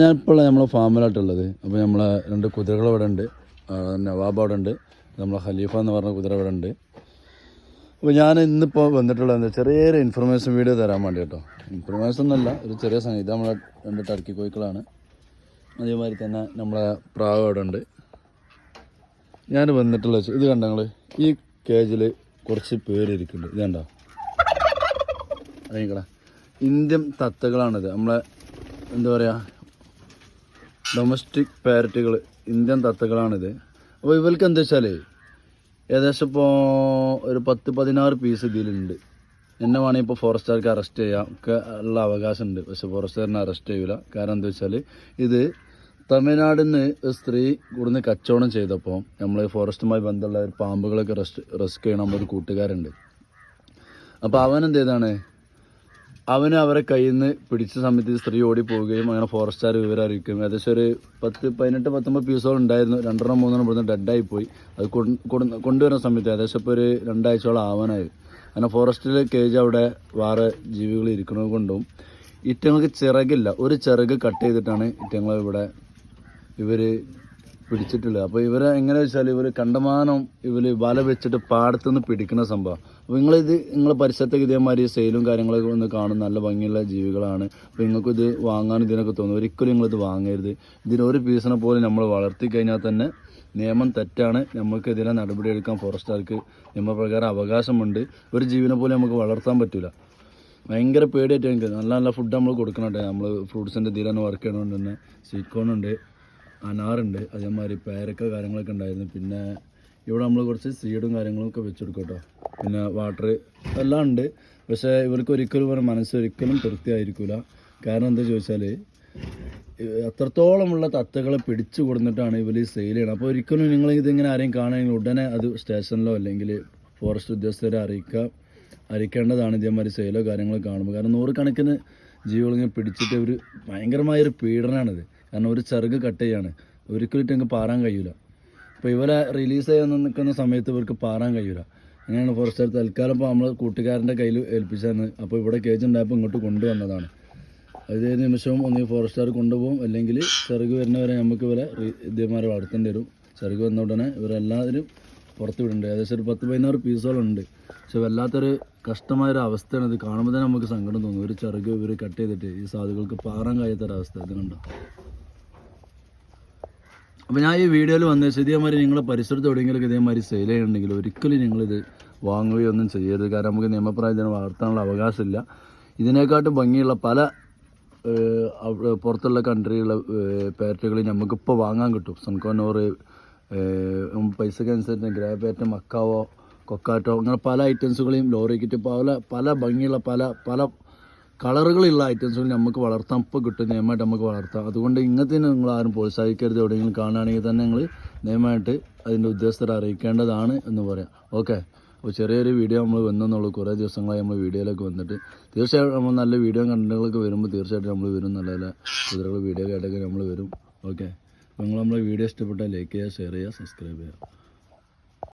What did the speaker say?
ഞാനിപ്പോൾ നമ്മളെ ഫാമിലായിട്ടുള്ളത്. അപ്പോൾ നമ്മളെ 2 കുതിരകൾ ഇവിടെ ഉണ്ട്. നവാബ് അവിടെ ഉണ്ട്, നമ്മളെ ഖലീഫ എന്ന് പറഞ്ഞ കുതിര ഇവിടെ ഉണ്ട്. അപ്പോൾ ഞാൻ ഇന്നിപ്പോൾ വന്നിട്ടുള്ളത് ചെറിയൊരു ഇൻഫർമേഷൻ വീഡിയോ തരാൻ വേണ്ടി കേട്ടോ. ഇൻഫർമേഷൻ ഒന്നല്ല, ഒരു ചെറിയ സംഗതി. ഇത് നമ്മളെ 2 ടർക്കി കോഴിക്കളാണ്. അതേമാതിരി തന്നെ നമ്മളെ പ്രാവ് അവിടെ ഉണ്ട്. ഞാൻ വന്നിട്ടുള്ളത് ഇത് കണ്ടോ നിങ്ങൾ, ഈ കേജിൽ കുറച്ച് പേരിരിക്കുന്നുണ്ട്. ഇത് കണ്ടോ, അറിയിക്കട ഇന്ത്യൻ തത്തകളാണിത്. നമ്മളെ എന്താ പറയുക, ഡൊമസ്റ്റിക് പാരറ്റുകൾ, ഇന്ത്യൻ തത്തകളാണിത്. അപ്പോൾ ഇവർക്ക് എന്താ വെച്ചാൽ ഏകദേശം ഇപ്പോൾ ഒരു 10-16 പീസ് ഇതിലുണ്ട്. എന്നെ വേണമെങ്കിൽ ഇപ്പോൾ ഫോറസ്റ്റുകാർക്ക് അറസ്റ്റ് ചെയ്യാം ഒക്കെ ഉള്ള അവകാശമുണ്ട്. പക്ഷെ ഫോറസ്റ്റുകാരനെ അറസ്റ്റ് ചെയ്യില്ല. കാരണം എന്താ വെച്ചാൽ ഇത് തമിഴ്നാടിൽ നിന്ന് ഒരു സ്ത്രീ കൂടുന്ന് കച്ചവടം ചെയ്തപ്പോൾ നമ്മൾ ഫോറസ്റ്റുമായി ബന്ധമുള്ള ഒരു പാമ്പുകളൊക്കെ റെസ്ക്യൂ ചെയ്യണം. നമ്മളൊരു കൂട്ടുകാരുണ്ട്. അപ്പോൾ അവൻ എന്ത് ചെയ്താണ്, അവന് അവരെ കയ്യിൽ നിന്ന് പിടിച്ച സമയത്ത് സ്ത്രീ ഓടി പോവുകയും അങ്ങനെ ഫോറസ്റ്റുകാർ വിവരം അറിയിക്കുകയും ഏകദേശം ഒരു 18-19 പീസോളം ഉണ്ടായിരുന്നു. 2-3 ഇവിടുന്ന് ഡെഡായി പോയി. അത് കൊണ്ടുവരുന്ന സമയത്ത് ഏകദേശം ഇപ്പോൾ ഒരു 2 ആഴ്ചയോളം ആവാനായി. അങ്ങനെ ഫോറസ്റ്റിലെ കേജ് അവിടെ വേറെ ജീവികൾ ഇരിക്കുന്നത് കൊണ്ടും ഇറ്റങ്ങൾക്ക് ചിറകില്ല. ഒരു ചിറക് കട്ട് ചെയ്തിട്ടാണ് ഇറ്റങ്ങൾ ഇവിടെ ഇവർ പിടിച്ചിട്ടുള്ളത്. അപ്പോൾ ഇവരെ എങ്ങനെയാ വെച്ചാൽ ഇവർ കണ്ടമാനം വല വെച്ചിട്ട് പാടത്തുനിന്ന് പിടിക്കുന്ന സംഭവം. അപ്പോൾ നിങ്ങളെ പരിസരത്തേക്ക് ഇതേമാതിരി സെയിലും കാര്യങ്ങളൊക്കെ ഒന്ന് കാണും. നല്ല ഭംഗിയുള്ള ജീവികളാണ്. അപ്പോൾ നിങ്ങൾക്കിത് വാങ്ങാൻ ഇതിനൊക്കെ തോന്നും. ഒരിക്കലും നിങ്ങളിത് വാങ്ങരുത്. ഇതിനൊരു പീസിനെ പോലും നമ്മൾ വളർത്തി കഴിഞ്ഞാൽ തന്നെ നിയമം തെറ്റാണ്. നമുക്കെതിരെ നടപടിയെടുക്കാൻ ഫോറസ്റ്റുകാർക്ക് നിയമപ്രകാരം അവകാശമുണ്ട്. ഒരു ജീവനെ പോലും നമുക്ക് വളർത്താൻ പറ്റില്ല. ഭയങ്കര പേടിയായിട്ട് എനിക്ക് നല്ല നല്ല ഫുഡ് നമ്മൾ കൊടുക്കണട്ടെ. നമ്മൾ ഫ്രൂട്ട്സിൻ്റെ ഇതിൽ തന്നെ വർക്ക് ചെയ്യണതുകൊണ്ട് തന്നെ സ്വീറ്റ് കോൺ ഉണ്ട്, അനാറുണ്ട്, അതേമാതിരി പേരക്ക കാര്യങ്ങളൊക്കെ ഉണ്ടായിരുന്നു. പിന്നെ ഇവിടെ നമ്മൾ കുറച്ച് സീഡും കാര്യങ്ങളൊക്കെ വെച്ചെടുക്കും കേട്ടോ. പിന്നെ വാട്ടർ എല്ലാം ഉണ്ട്. പക്ഷേ ഇവർക്ക് ഒരിക്കലും മനസ്സൊരിക്കലും തൃപ്തിയായിരിക്കില്ല. കാരണം എന്താ ചോദിച്ചാൽ അത്രത്തോളമുള്ള തത്തകളെ പിടിച്ചു കൊടുത്തിട്ടാണ് ഇവർ സെയിൽ ചെയ്യണം. അപ്പോൾ ഒരിക്കലും നിങ്ങൾ ഇതിങ്ങനെ ആരെയും കാണുകയാണെങ്കിൽ ഉടനെ അത് സ്റ്റേഷനിലോ അല്ലെങ്കിൽ ഫോറസ്റ്റ് ഉദ്യോഗസ്ഥരെ അറിയിക്കേണ്ടതാണ്. ഇതേമാതിരി സെയിലോ കാര്യങ്ങളോ കാണുമ്പോൾ. കാരണം 100 കണക്കിന് ജീവികളിങ്ങനെ പിടിച്ചിട്ട് ഒരു ഭയങ്കരമായൊരു പീഡനമാണിത്. കാരണം ഒരു ചിറക് കട്ട് ചെയ്യാണ്. ഒരിക്കലും എനിക്ക് പാറാൻ കഴിയില്ല. അപ്പോൾ ഇവരെ റിലീസ് ചെയ്യാൻ നിൽക്കുന്ന സമയത്ത് ഇവർക്ക് പാറാൻ കഴിയില്ല. അങ്ങനെയാണ് ഫോറസ്റ്റുകാർ തൽക്കാലം ഇപ്പോൾ നമ്മൾ കൂട്ടുകാരൻ്റെ കയ്യിൽ ഏൽപ്പിച്ചാണ്. അപ്പോൾ ഇവിടെ കേജ് ഉണ്ടായപ്പോൾ ഇങ്ങോട്ട് കൊണ്ടുവന്നതാണ്. അത് നിമിഷവും ഒന്നീ ഫോറസ്റ്റുകാർ കൊണ്ടുപോകും, അല്ലെങ്കിൽ ചിറക് വരുന്നവരെ നമുക്ക് ഇവരെ ഇതേമാതിരി വളർത്തേണ്ടി വരും. ചിറക് വന്ന ഉടനെ ഇവരെല്ലാവരും പുറത്ത് വിടുന്നുണ്ട്. ഏകദേശം ഒരു 10-16 പീസുകളുണ്ട്. പക്ഷെ വല്ലാത്തൊരു കഷ്ടമായൊരു അവസ്ഥയാണ്. ഇത് കാണുമ്പോൾ തന്നെ നമുക്ക് സങ്കടം തോന്നും. ഒരു ചിറക് ഇവർ കട്ട് ചെയ്തിട്ട് ഈ സാധുക്കൾക്ക് പാറാൻ കഴിയാത്തൊരവസ്ഥ. ഇത് കണ്ടോ. അപ്പോൾ ഞാൻ ഈ വീഡിയോയിൽ വന്നത് ഇതേമാതിരി നിങ്ങളെ പരിസരത്ത് എവിടെയെങ്കിലും ഇതേമാതിരി സെയിൽ ചെയ്യുന്നുണ്ടെങ്കിൽ ഒരിക്കലും നിങ്ങളിത് വാങ്ങുകയോ ഒന്നും ചെയ്യരുത്. കാരണം നമുക്ക് നിയമപ്രകാരം ഇതിനെ വളർത്താനുള്ള അവകാശമില്ല. ഇതിനെക്കാട്ടും ഭംഗിയുള്ള പല പുറത്തുള്ള കൺട്രിയുള്ള പാരറ്റുകൾ നമുക്കിപ്പോൾ വാങ്ങാൻ കിട്ടും. സൺകോനോറ് പൈസക്കനുസരിച്ച് ഗ്രേ പാറ്റ്, മക്കാവോ, കൊക്കാറ്റോ, അങ്ങനെ പല ഐറ്റംസുകളെയും ലോറിക്കിട്ട് പല ഭംഗിയുള്ള പല കളറുകളുള്ള ഐറ്റംസുകൾ നമുക്ക് വളർത്താം. ഇപ്പോൾ കിട്ടും, നിയമമായിട്ട് നമുക്ക് വളർത്താം. അതുകൊണ്ട് ഇങ്ങനത്തെ നിങ്ങൾ ആരും പ്രോത്സാഹിക്കരുത്. എവിടെയെങ്കിലും കാണുകയാണെങ്കിൽ തന്നെ നിങ്ങൾ നിയമമായിട്ട് അതിൻ്റെ ഉദ്യോഗസ്ഥരെ അറിയിക്കേണ്ടതാണ് എന്ന് പറയാം. ഓക്കെ. അപ്പോൾ ചെറിയൊരു വീഡിയോ നമ്മൾ വന്നെന്നുള്ളൂ. കുറേ ദിവസങ്ങളായി നമ്മൾ വീഡിയോയിലൊക്കെ വന്നിട്ട്. തീർച്ചയായിട്ടും നമ്മൾ നല്ല വീഡിയോ കണ്ടന്റുകളൊക്കെ വരുമ്പോൾ തീർച്ചയായിട്ടും നമ്മൾ വരും. നല്ല നല്ല കുതിരകൾ വീഡിയോ ആയിട്ടൊക്കെ നമ്മൾ വരും. ഓക്കെ. അപ്പോൾ നമ്മളെ വീഡിയോ ഇഷ്ടപ്പെട്ടാൽ ലൈക്ക് ചെയ്യുക, ഷെയർ ചെയ്യുക, സബ്സ്ക്രൈബ് ചെയ്യുക.